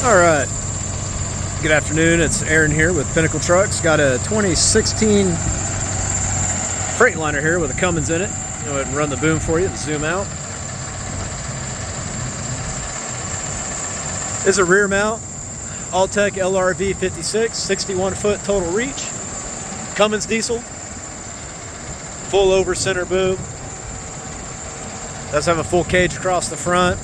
All right, good afternoon. It's Aaron here with Pinnacle Trucks. Got a 2016 freightliner here with a Cummins in it. Go ahead and run the boom for you and zoom out. This is a rear mount Alltech LRV 56, 61 foot total reach, Cummins diesel, full over center boom. Does have a full cage across the front.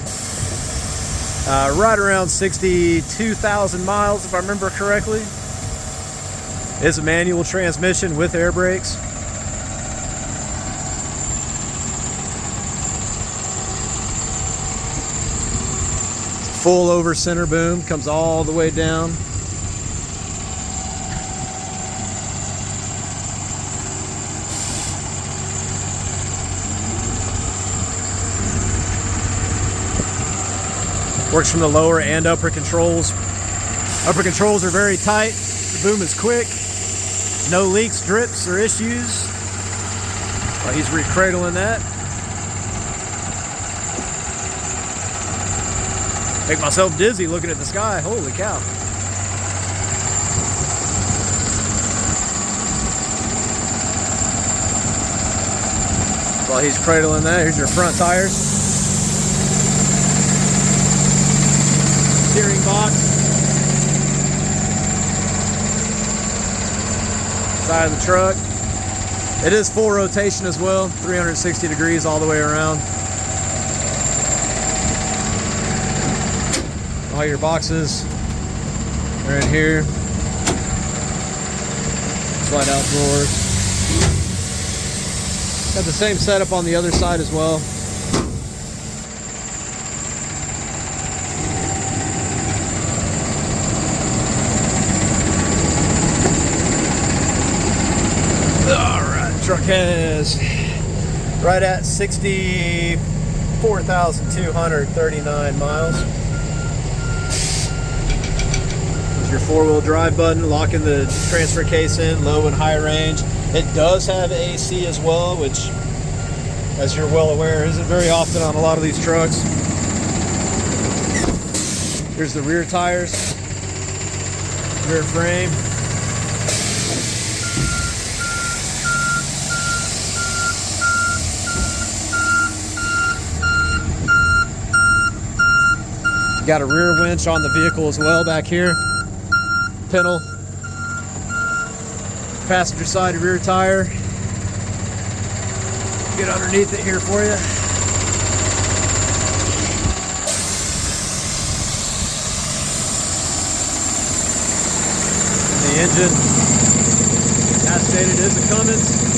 Right around 62,000 miles, if I remember correctly. It's a manual transmission with air brakes. Full over center boom, comes all the way down. Works from the lower and upper controls. Upper controls are very tight. The boom is quick. No leaks, drips, or issues. Well, he's recradling that. Make myself dizzy looking at the sky. Holy cow. While he's cradling that, here's your front tires. Steering box, side of the truck. It is full rotation as well, 360 degrees all the way around. All your boxes are in here. Slide out drawers. Got the same setup on the other side as well. Truck has right at 64,239 miles. There's your four-wheel drive button, locking the transfer case in, low and high range. It does have AC as well, which, as you're well aware, isn't very often on a lot of these trucks. Here's the rear tires, rear frame. Got a rear winch on the vehicle as well back here. Pintle. Passenger side rear tire. Get underneath it here for you. And the engine, as stated, is a Cummins.